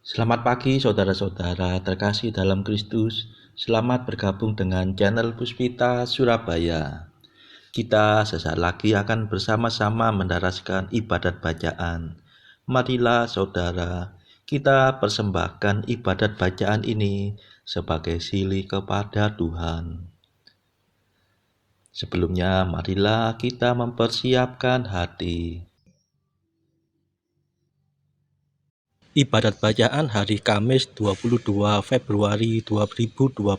Selamat pagi saudara-saudara terkasih dalam Kristus. Selamat bergabung dengan channel Puspita Surabaya. Kita sesaat lagi akan bersama-sama mendaraskan ibadat bacaan. Marilah saudara, kita persembahkan ibadat bacaan ini sebagai sili kepada Tuhan. Sebelumnya, marilah kita mempersiapkan hati. Ibadat bacaan hari Kamis 22 Februari 2024.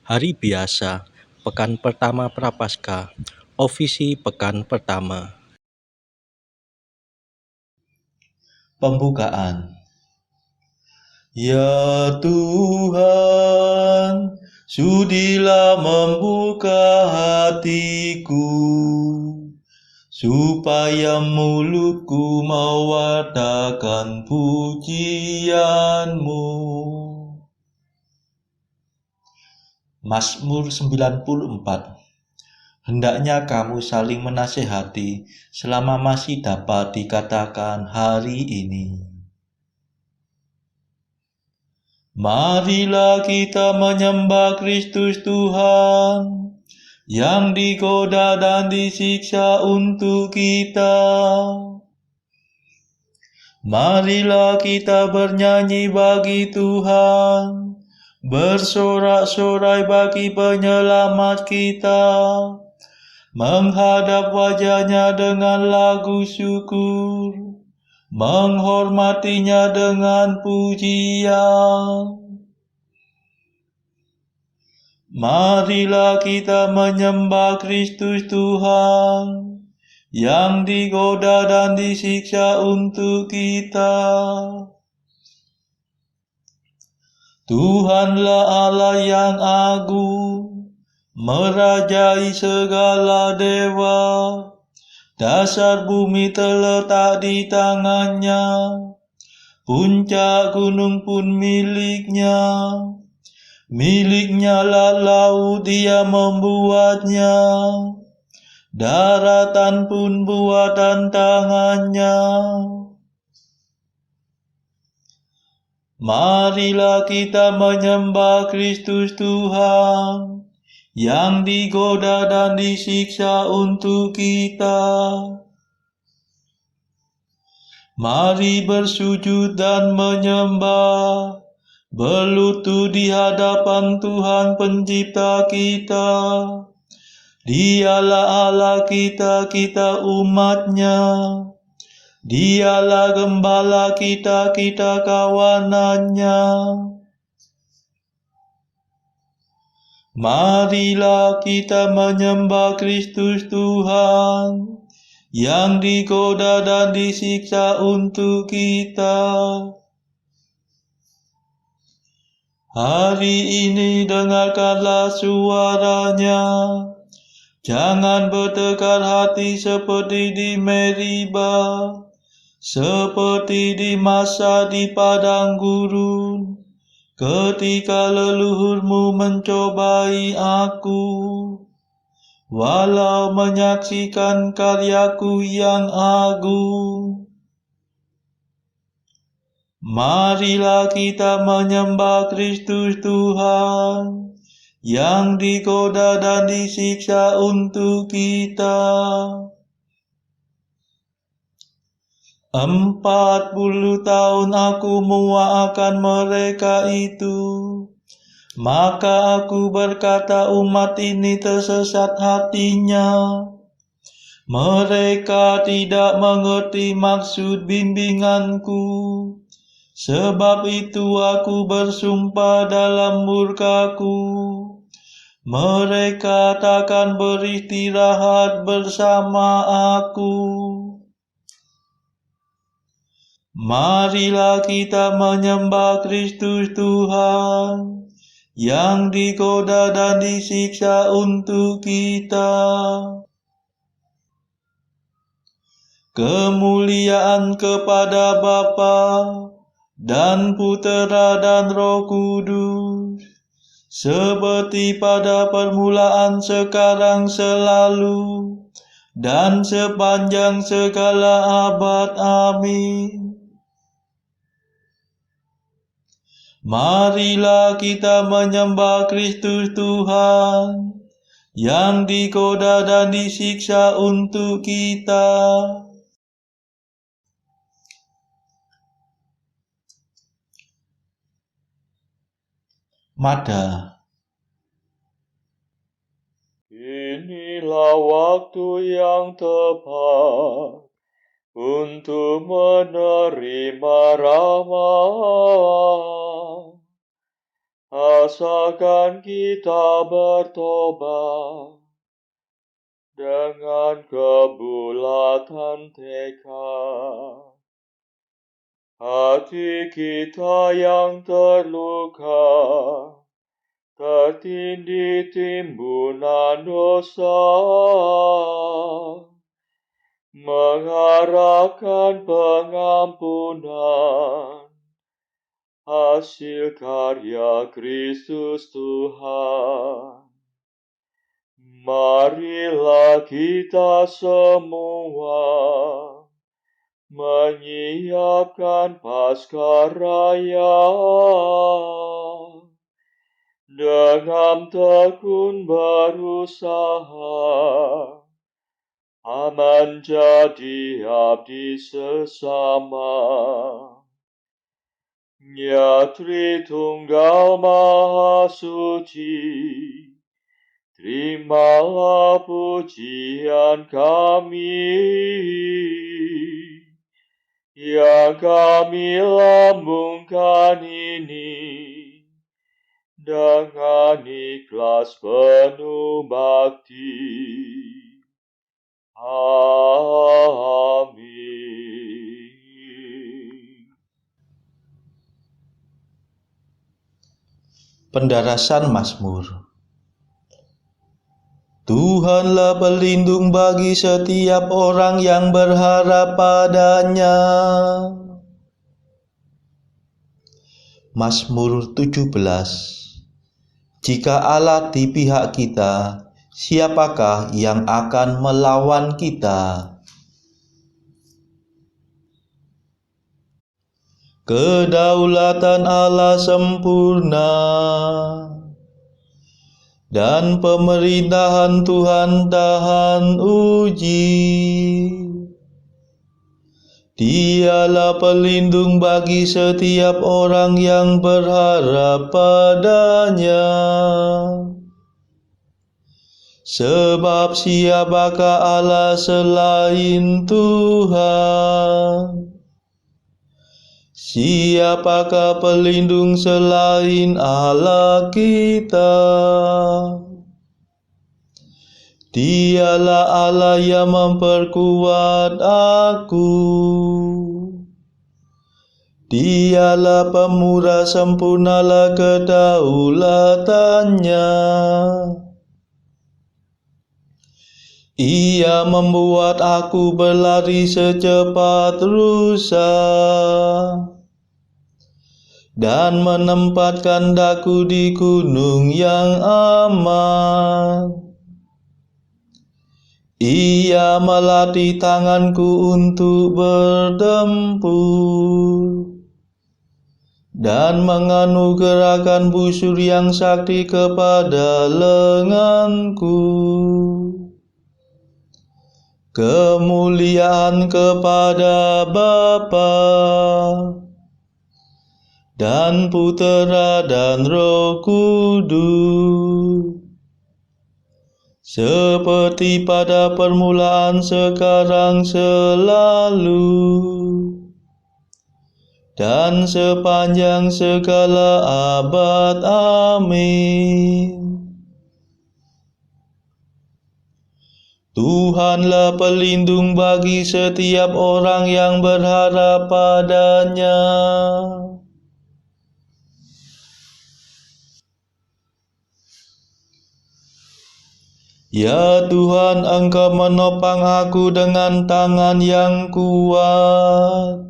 Hari biasa, pekan pertama Prapaskah, ofisi pekan pertama. Pembukaan. Ya Tuhan, sudilah membuka hatiku, supaya mulutku mewartakan pujian-Mu. Mazmur 94. Hendaknya kamu saling menasehati selama masih dapat dikatakan hari ini. Marilah kita menyembah Kristus Tuhan, yang digoda dan disiksa untuk kita. Marilah kita bernyanyi bagi Tuhan, bersorak-sorai bagi penyelamat kita, menghadap wajah-Nya dengan lagu syukur, menghormatinya dengan pujian. Marilah kita menyembah Kristus Tuhan, yang digoda dan disiksa untuk kita. Tuhanlah Allah yang agung, merajai segala dewa. Dasar bumi terletak di tangan-Nya, puncak gunung pun milik-Nya. Milik-Nya lah laut, Dia membuatnya, daratan pun buatan tangan-Nya. Marilah kita menyembah Kristus Tuhan, yang digoda dan disiksa untuk kita. Mari bersujud dan menyembah, berlutut di hadapan Tuhan Pencipta kita. Dialah Allah kita, kita umat-Nya. Dialah gembala kita, kita kawanan-Nya. Marilah kita menyembah Kristus Tuhan, yang digoda dan disiksa untuk kita. Hari ini dengarkanlah suara-Nya. Jangan bertekar hati seperti di Meriba, seperti di masa di padang gurun, ketika leluhurmu mencobai aku, walau menyaksikan karyaku yang agung. Marilah kita menyembah Kristus Tuhan, yang digoda dan disiksa untuk kita. 40 tahun aku muak akan mereka itu. Maka aku berkata, umat ini tersesat hatinya. Mereka tidak mengerti maksud bimbinganku. Sebab itu aku bersumpah dalam murkaku, mereka takkan beristirahat bersama aku. Marilah kita menyembah Kristus Tuhan, yang digoda dan disiksa untuk kita. Kemuliaan kepada Bapa dan Putera dan Roh Kudus, seperti pada permulaan, sekarang, selalu, dan sepanjang segala abad. Amin. Marilah kita menyembah Kristus Tuhan, yang digoda dan disiksa untuk kita. Mada. Inilah waktu yang tepat untuk menerima rahmat. Asalkan kita bertobat dengan kebulatan tekad. Hati kita yang terluka, tertindih timbunan dosa, mengharapkan pengampunan, hasil karya Kristus Tuhan. Marilah kita semua menyiapkan Paskah Raya dengan tekun berusaha menjadi abdi sesama. Ya Tritunggal Maha Suci, terimalah pujian kami, yang kami lambungkan ini dengan ikhlas penuh bakti. Amin. Pendarasan Mazmur. Tuhanlah pelindung bagi setiap orang yang berharap padanya. Mazmur 17. Jika Allah di pihak kita, siapakah yang akan melawan kita? Kedaulatan Allah sempurna, dan pemerintahan Tuhan tahan uji. Dialah pelindung bagi setiap orang yang berharap padanya. Sebab siapakah Allah selain Tuhan? Siapakah pelindung selain Allah kita? Dialah Allah yang memperkuat aku. Dialah pemurah, sempurnalah kedaulatannya. Ia membuat aku berlari secepat rusa, dan menempatkan daku di gunung yang aman. Ia melatih tanganku untuk bertempur, dan menganugerahkan busur yang sakti kepada lenganku. Kemuliaan kepada Bapa dan Putera dan Roh Kudus, seperti pada permulaan, sekarang, selalu, dan sepanjang segala abad. Amin. Tuhanlah pelindung bagi setiap orang yang berharap padanya. Ya Tuhan, Engkau menopang aku dengan tangan yang kuat.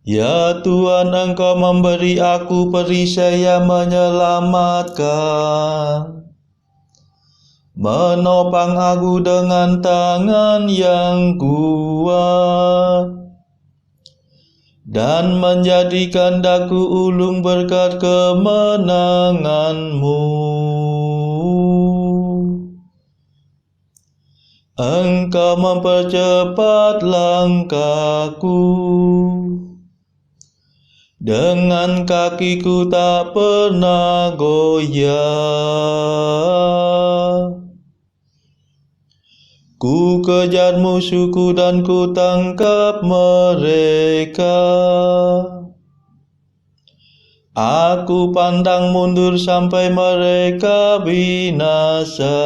Ya Tuhan, Engkau memberi aku perisai yang menyelamatkan. Menopang aku dengan tangan yang kuat, dan menjadikan daku ulung berkat kemenangan-Mu. Engkau mempercepat langkahku, dengan kakiku tak pernah goyah. Ku kejar musuhku dan ku tangkap mereka. Aku pantang mundur sampai mereka binasa.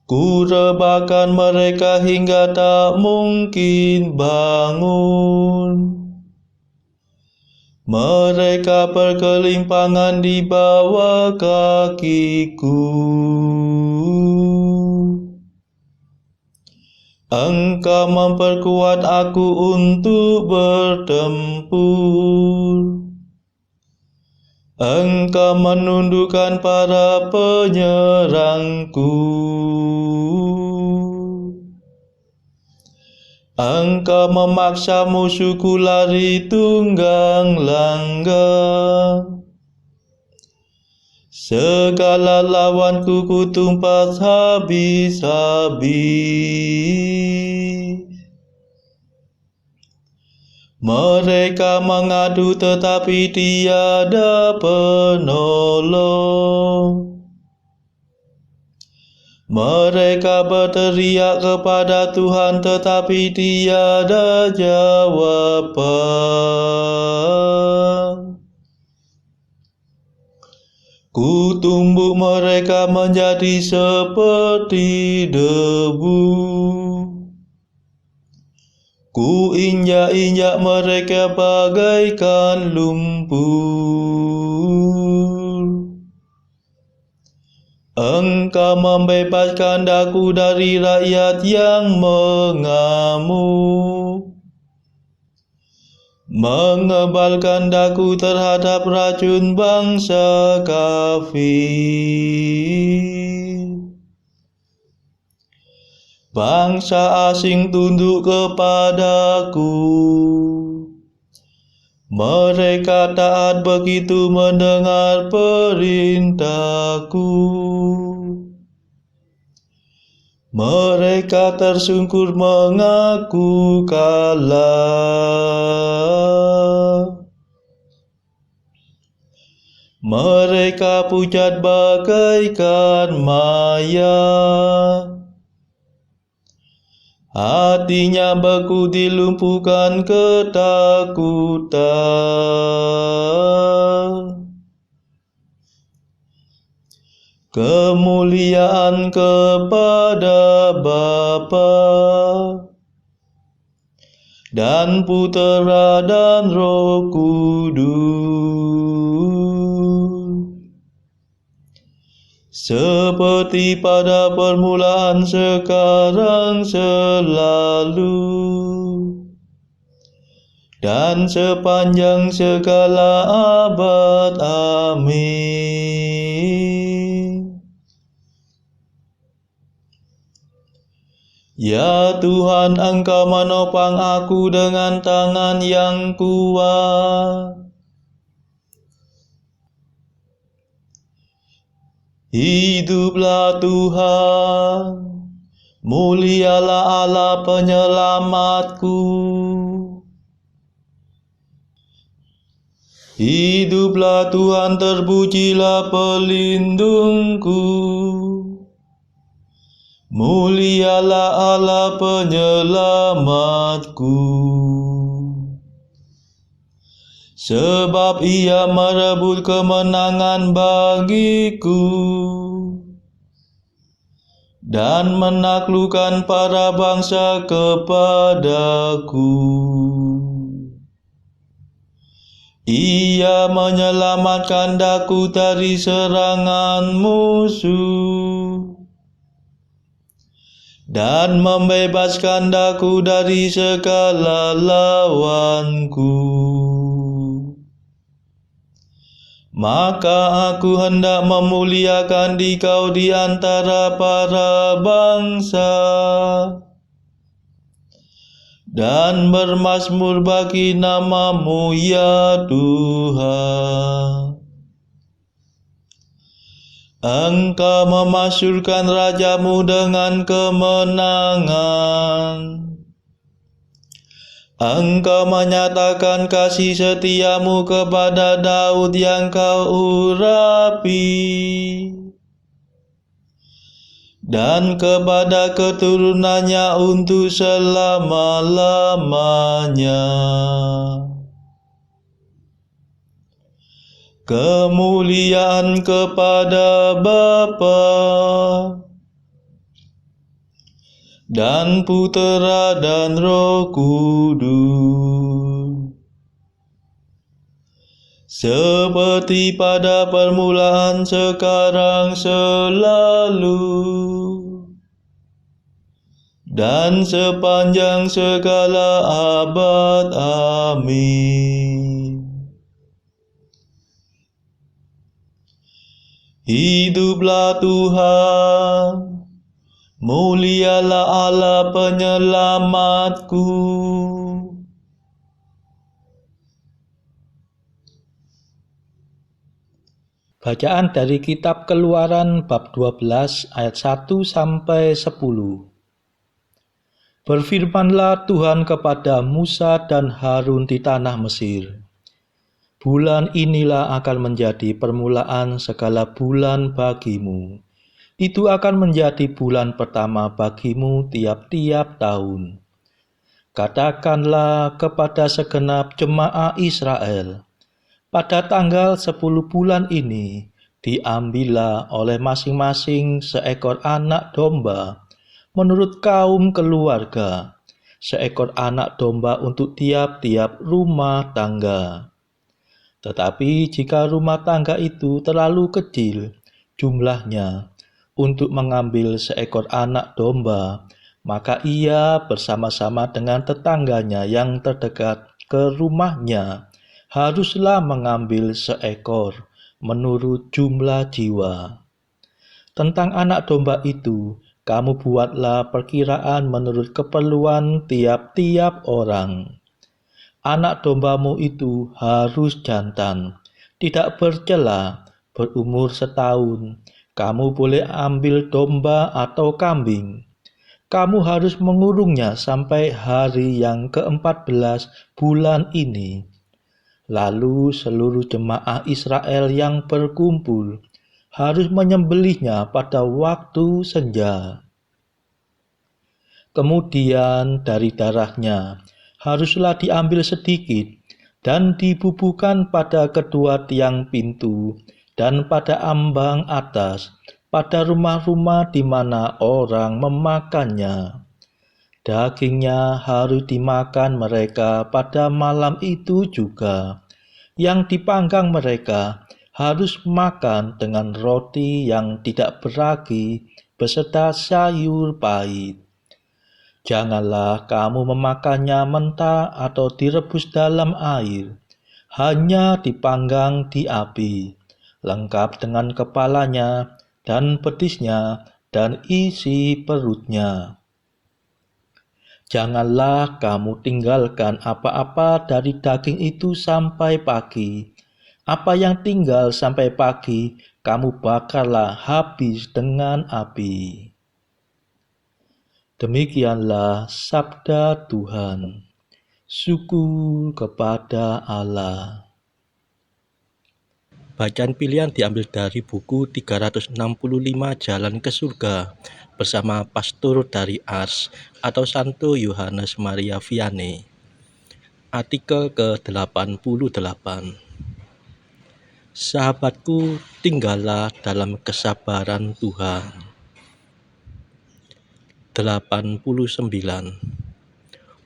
Ku rebahkan mereka hingga tak mungkin bangun. Mereka berkelimpangan di bawah kakiku. Engkau memperkuat aku untuk bertempur. Engkau menundukkan para penyerangku. Engkau memaksa musuhku lari tunggang langgang. Segala lawanku kutumpas habis-habis. Mereka mengadu tetapi tiada penolong. Mereka berteriak kepada Tuhan tetapi tiada jawaban. Ku tumbuk mereka menjadi seperti debu. Ku injak-injak mereka bagaikan lumpur. Engkau membebaskan daku dari rakyat yang mengamuk, mengebalkan daku terhadap racun bangsa kafir. Bangsa asing tunduk kepadaku. Mereka taat begitu mendengar perintahku. Mereka tersungkur mengaku kalah. Mereka pucat bagaikan mayat. Hatinya beku dilumpuhkan ketakutan. Kemuliaan kepada Bapa dan Putera dan Roh Kudus, seperti pada permulaan, sekarang, selalu, dan sepanjang segala abad. Amin. Ya Tuhan, Engkau menopang aku dengan tangan yang kuat. Hiduplah Tuhan, mulialah Allah penyelamatku. Hiduplah Tuhan, terpujilah pelindungku. Mulialah Allah penyelamatku. Sebab Ia merebut kemenangan bagiku dan menaklukkan para bangsa kepadaku. Ia menyelamatkan daku dari serangan musuh dan membebaskan daku dari segala lawanku. Maka aku hendak memuliakan Dikau di antara para bangsa dan bermazmur bagi nama-Mu ya Tuhan. Engkau memasyurkan raja-Mu dengan kemenangan. Engkau menyatakan kasih setia-Mu kepada Daud yang Kau urapi, dan kepada keturunannya untuk selama-lamanya. Kemuliaan kepada Bapa dan Putera dan Roh Kudus, seperti pada permulaan, sekarang, selalu, dan sepanjang segala abad. Amin. Hiduplah Tuhan, mulialah Allah penyelamatku. Bacaan dari kitab Keluaran bab 12 ayat 1 sampai 10. Berfirmanlah Tuhan kepada Musa dan Harun di tanah Mesir. Bulan inilah akan menjadi permulaan segala bulan bagimu. Itu akan menjadi bulan pertama bagimu tiap-tiap tahun. Katakanlah kepada segenap jemaah Israel, pada tanggal 10 bulan ini, diambillah oleh masing-masing seekor anak domba menurut kaum keluarga, seekor anak domba untuk tiap-tiap rumah tangga. Tetapi jika rumah tangga itu terlalu kecil jumlahnya untuk mengambil seekor anak domba, maka ia bersama-sama dengan tetangganya yang terdekat ke rumahnya haruslah mengambil seekor menurut jumlah jiwa. Tentang anak domba itu, kamu buatlah perkiraan menurut keperluan tiap-tiap orang. Anak dombamu itu harus jantan, tidak bercela, berumur setahun. Kamu boleh ambil domba atau kambing. Kamu harus mengurungnya sampai hari yang ke-14 bulan ini. Lalu seluruh jemaah Israel yang berkumpul harus menyembelihnya pada waktu senja. Kemudian dari darahnya haruslah diambil sedikit dan dibubuhkan pada kedua tiang pintu dan pada ambang atas, pada rumah-rumah di mana orang memakannya. Dagingnya harus dimakan mereka pada malam itu juga. Yang dipanggang mereka harus makan dengan roti yang tidak beragi beserta sayur pahit. Janganlah kamu memakannya mentah atau direbus dalam air, hanya dipanggang di api, lengkap dengan kepalanya dan betisnya dan isi perutnya. Janganlah kamu tinggalkan apa-apa dari daging itu sampai pagi. Apa yang tinggal sampai pagi, kamu bakarlah habis dengan api. Demikianlah sabda Tuhan. Syukur kepada Allah. Bacaan pilihan diambil dari buku 365 Jalan ke Surga bersama pastor dari Ars atau Santo Yohanes Maria Vianney. Artikel ke-88. Sahabatku, tinggallah dalam kesabaran Tuhan. 89.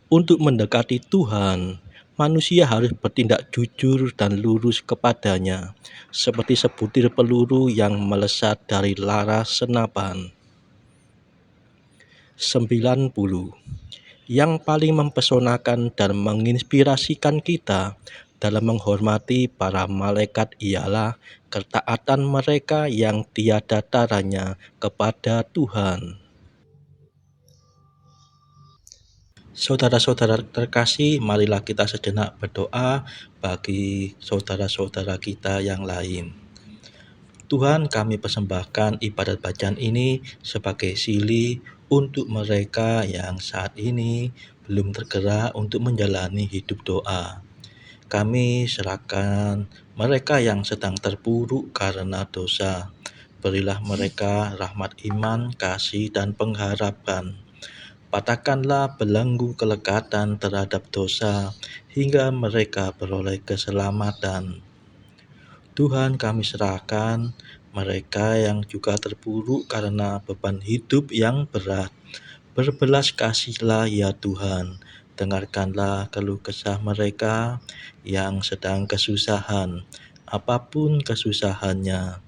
Untuk mendekati Tuhan, manusia harus bertindak jujur dan lurus kepadanya, seperti sebutir peluru yang melesat dari laras senapan. 90. Yang paling mempesonakan dan menginspirasikan kita dalam menghormati para malaikat ialah ketaatan mereka yang tiada taranya kepada Tuhan. Saudara-saudara terkasih, marilah kita sejenak berdoa bagi saudara-saudara kita yang lain. Tuhan, kami persembahkan ibadat bacaan ini sebagai sili untuk mereka yang saat ini belum tergerak untuk menjalani hidup doa. Kami serahkan mereka yang sedang terpuruk karena dosa. Berilah mereka rahmat iman, kasih, dan pengharapan. Patahkanlah belenggu kelekatan terhadap dosa hingga mereka beroleh keselamatan. Tuhan, kami serahkan mereka yang juga terpuruk karena beban hidup yang berat. Berbelas kasihlah ya Tuhan, dengarkanlah keluh kesah mereka yang sedang kesusahan, apapun kesusahannya.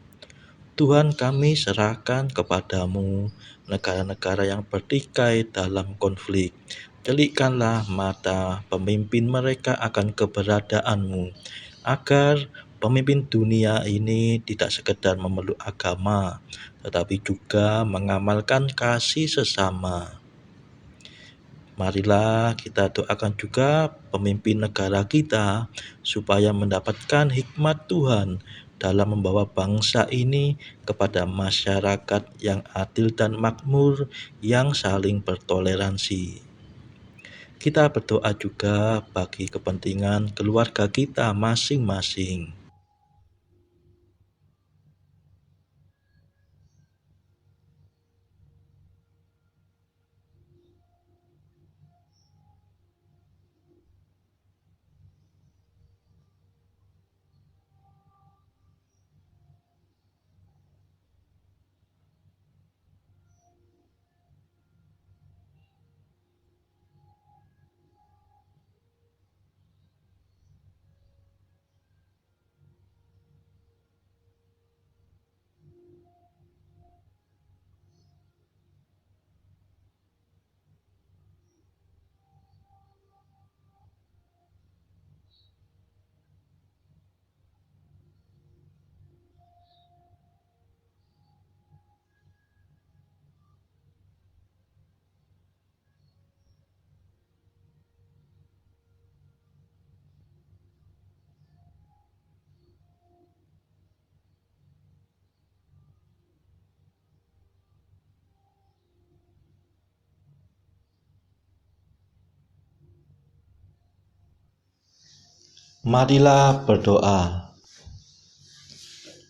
Tuhan, kami serahkan kepadamu negara-negara yang bertikai dalam konflik. Celikkanlah mata pemimpin mereka akan keberadaanmu, agar pemimpin dunia ini tidak sekedar memeluk agama, tetapi juga mengamalkan kasih sesama. Marilah kita doakan juga pemimpin negara kita supaya mendapatkan hikmat Tuhan dalam membawa bangsa ini kepada masyarakat yang adil dan makmur yang saling bertoleransi. Kita berdoa juga bagi kepentingan keluarga kita masing-masing. Marilah berdoa.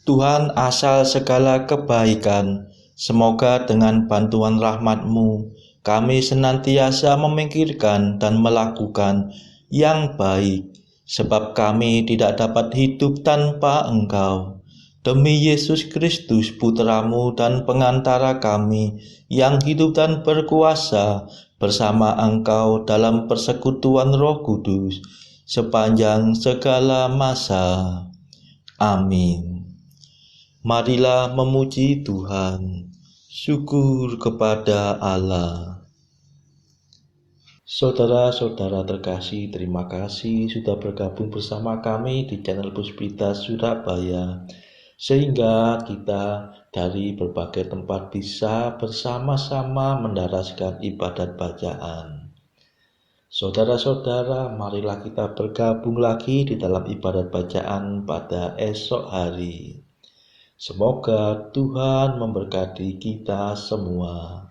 Tuhan asal segala kebaikan, semoga dengan bantuan rahmat-Mu, kami senantiasa memikirkan dan melakukan yang baik, sebab kami tidak dapat hidup tanpa Engkau. Demi Yesus Kristus, Putra-Mu dan pengantara kami, yang hidup dan berkuasa bersama Engkau dalam persekutuan Roh Kudus, sepanjang segala masa. Amin. Marilah memuji Tuhan. Syukur kepada Allah. Saudara-saudara terkasih, terima kasih sudah bergabung bersama kami di channel Puspita Surabaya, sehingga kita dari berbagai tempat bisa bersama-sama mendaraskan ibadat bacaan. Saudara-saudara, marilah kita bergabung lagi di dalam ibadat bacaan pada esok hari. Semoga Tuhan memberkati kita semua.